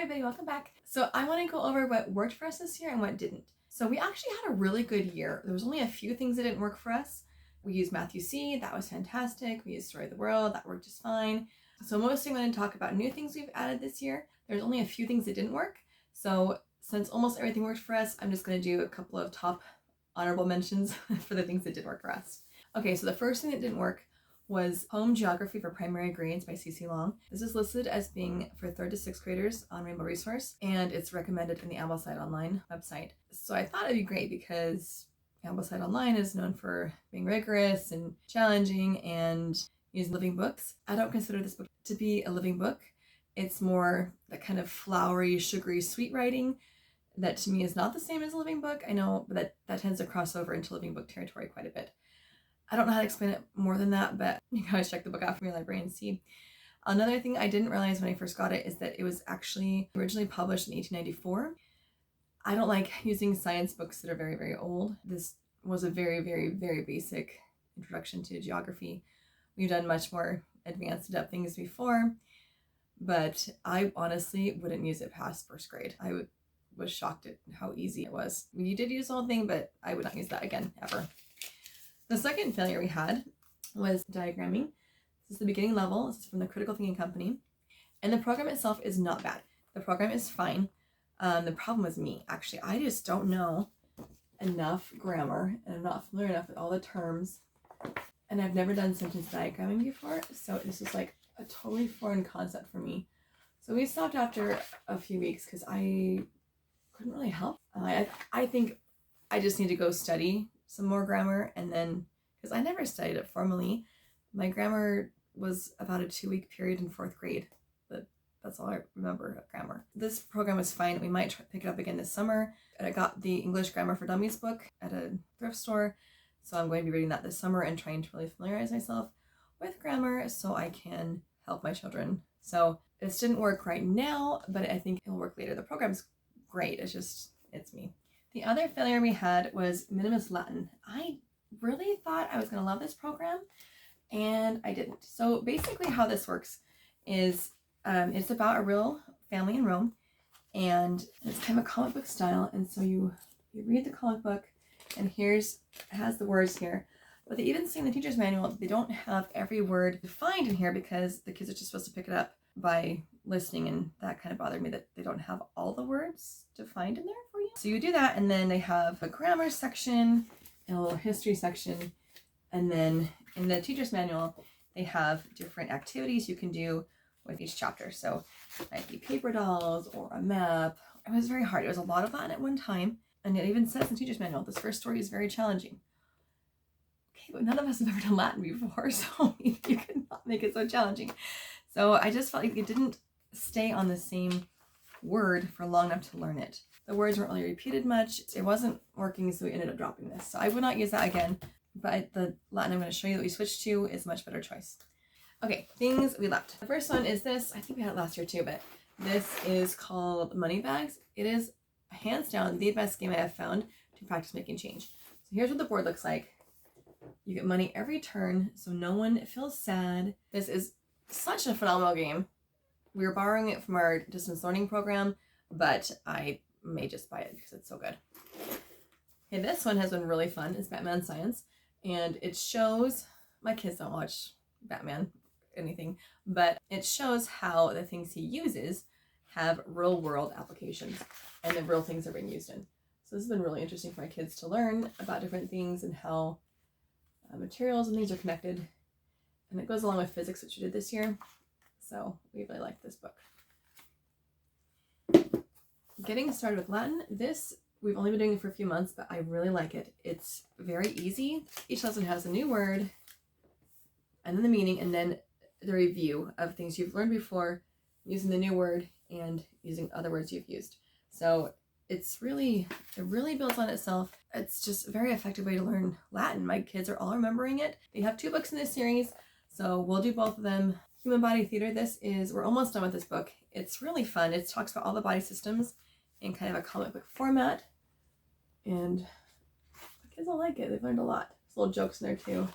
everybody, welcome back. So I want to go over what worked for us this year and what didn't. So we actually had a really good year. There was only a few things that didn't work for us. We used Matthew C, that was fantastic. We used Story of the World, that worked just fine. So mostly I'm going to talk about new things we've added this year. There's only a few things that didn't work. So since almost everything worked for us, I'm just going to do a couple of top honorable mentions for the things that did work for us. Okay, so the first thing that didn't work was Home Geography for Primary Grades by CC Long. This is listed as being for 3rd to 6th graders on Rainbow Resource, and it's recommended in the Ambleside Online website. So I thought it'd be great because Ambleside Online is known for being rigorous and challenging and using living books. I don't consider this book to be a living book. It's more that kind of flowery, sugary, sweet writing that to me is not the same as a living book. I know, but that tends to cross over into living book territory quite a bit. I don't know how to explain it more than that, but you can always check the book out from your library and see. Another thing I didn't realize when I first got it is that it was actually originally published in 1894. I don't like using science books that are very, very old. This was a very, very, very basic introduction to geography. We've done much more advanced in-depth things before, but I honestly wouldn't use it past 1st grade. Was shocked at how easy it was. We did use the whole thing, but I would not use that again, ever. The second failure we had was diagramming. This is the beginning level. This is from the Critical Thinking Company. And the program itself is not bad. The program is fine. The problem was me, actually. I just don't know enough grammar, and I'm not familiar enough with all the terms. And I've never done sentence diagramming before, so this is like a totally foreign concept for me. So we stopped after a few weeks because I couldn't really help. I think I just need to go study some more grammar, and then, because I never studied it formally, my grammar was about a 2-week period in 4th grade, but that's all I remember of grammar. This program was fine. We might pick it up again this summer. And I got the English Grammar for Dummies book at a thrift store, so I'm going to be reading that this summer and trying to really familiarize myself with grammar so I can help my children. So this didn't work right now, but I think it'll work later. The program's great, it's me. The other failure we had was Minimus Latin. I really thought I was going to love this program, and I didn't. So basically how this works is it's about a real family in Rome, and it's kind of a comic book style, and so you read the comic book, and it has the words here. But they even say in the teacher's manual they don't have every word defined in here because the kids are just supposed to pick it up by listening, and that kind of bothered me that they don't have all the words defined in there for you. So you do that, and then they have a grammar section and a little history section, and then in the teacher's manual they have different activities you can do with each chapter. So it might be paper dolls or a map. It was very hard. It was a lot of Latin at one time, and it even says in the teacher's manual this first story is very challenging. Okay, but none of us have ever done Latin before, so you could not make it so challenging. So I just felt like it didn't stay on the same word for long enough to learn it. The words weren't really repeated much. It wasn't working, so we ended up dropping this. So I would not use that again, but the Latin I'm going to show you that we switched to is a much better choice. Okay, things we left. The first one is this. I think we had it last year too, but this is called Money Bags. It is hands down the best game I have found to practice making change. So here's what the board looks like. You get money every turn, so no one feels sad. This is such a phenomenal game. We were borrowing it from our distance learning program, but I may just buy it because it's so good. Okay, this one has been really fun. It's Batman Science, and it shows, my kids don't watch Batman anything, but it shows how the things he uses have real world applications and the real things are being used in. So this has been really interesting for my kids to learn about different things and how materials and things are connected. And it goes along with physics, which we did this year. So we really like this book. Getting started with Latin. This, we've only been doing it for a few months, but I really like it. It's very easy. Each lesson has a new word, and then the meaning, and then the review of things you've learned before, using the new word and using other words you've used. So it really builds on itself. It's just a very effective way to learn Latin. My kids are all remembering it. They have 2 books in this series, so we'll do both of them. Human Body Theater. We're almost done with this book. It's really fun. It talks about all the body systems in kind of a comic book format, and the kids all like it. They've learned a lot. There's little jokes in there too.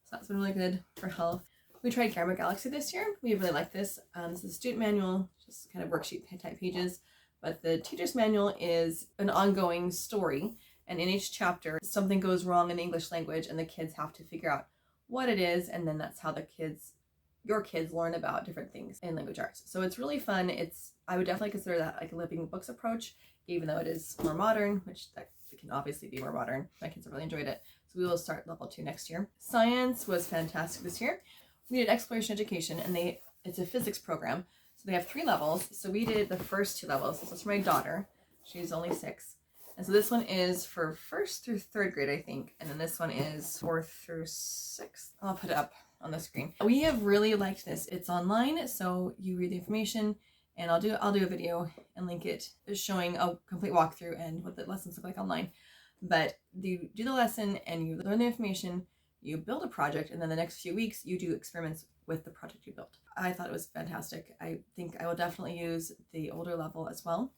So that's been really good for health. We tried Grammar Galaxy this year. We really like this. This is a student manual, just kind of worksheet type pages, but the teacher's manual is an ongoing story, and in each chapter something goes wrong in the English language and the kids have to figure out what it is, and then that's how your kids learn about different things in language arts. So it's really fun. I would definitely consider that like a living books approach, even though it is more modern, which that can obviously be more modern. My kids have really enjoyed it. So we will start level 2 next year. Science was fantastic this year. We did exploration education, and it's a physics program. So they have 3 levels. So we did the first 2 levels. This is for my daughter. She's only 6. And so this one is for 1st through 3rd grade, I think. And then this one is 4th through 6th. I'll put it up on the screen. We have really liked this. It's online, so you read the information, and I'll do a video and link it showing a complete walkthrough and what the lessons look like online. But you do the lesson and you learn the information, you build a project, and then the next few weeks you do experiments with the project you built. I thought it was fantastic. I think I will definitely use the older level as well.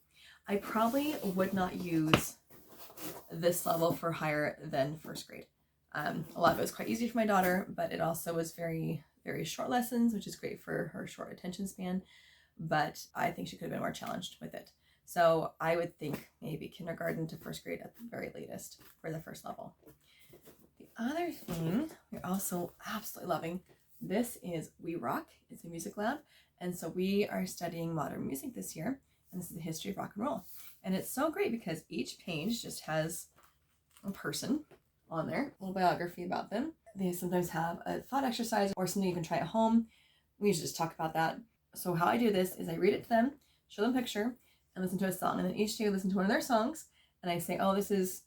I probably would not use this level for higher than 1st grade. A lot of it was quite easy for my daughter, but it also was very, very short lessons, which is great for her short attention span. But I think she could have been more challenged with it. So I would think maybe kindergarten to 1st grade at the very latest for the 1st level. The other thing we're also absolutely loving, this is We Rock. It's a music lab. And so we are studying modern music this year. And this is the history of rock and roll. And it's so great because each page just has a person on there, a little biography about them. They sometimes have a thought exercise or something you can try at home. We usually just talk about that. So how I do this is I read it to them, show them a picture, and listen to a song. And then each day I listen to one of their songs, and I say, oh, this is,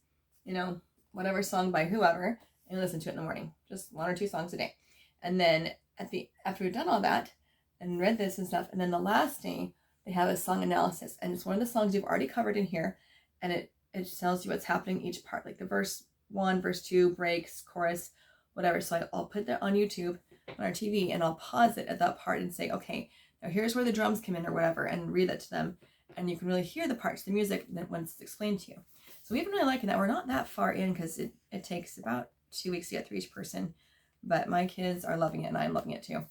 whatever song by whoever, and listen to it in the morning. Just 1 or 2 songs a day. And then after we've done all that and read this and stuff, and then the last day they have a song analysis, and it's one of the songs you've already covered in here, and it tells you what's happening each part, like the verse 1, verse 2, breaks, chorus, whatever. So I'll put that on YouTube on our TV, and I'll pause it at that part and say, okay, now here's where the drums come in or whatever, and read that to them. And you can really hear the parts of the music when it's explained to you. So we've been really liking that. We're not that far in because it takes about 2 weeks to get through each person, but my kids are loving it and I'm loving it too.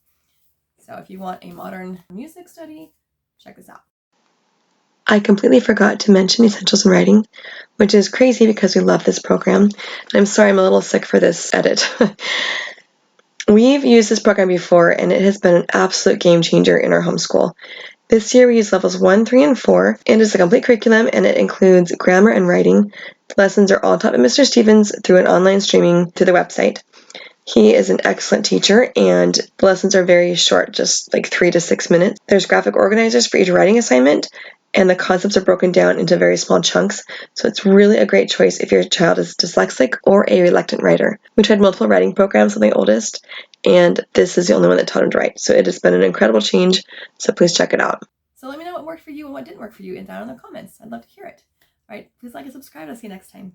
So if you want a modern music study, check this out. I completely forgot to mention Essentials in Writing, which is crazy because we love this program. And I'm sorry I'm a little sick for this edit. We've used this program before, and it has been an absolute game changer in our homeschool. This year we use levels 1, 3, and 4, and it's a complete curriculum, and it includes grammar and writing. The lessons are all taught by Mr. Stevens through an online streaming through the website. He is an excellent teacher, and the lessons are very short, just like 3 to 6 minutes. There's graphic organizers for each writing assignment, and the concepts are broken down into very small chunks, so it's really a great choice if your child is dyslexic or a reluctant writer. We tried multiple writing programs with my oldest, and this is the only one that taught him to write. So it has been an incredible change, so please check it out. So let me know what worked for you and what didn't work for you down in the comments. I'd love to hear it. All right, please like and subscribe. I'll see you next time.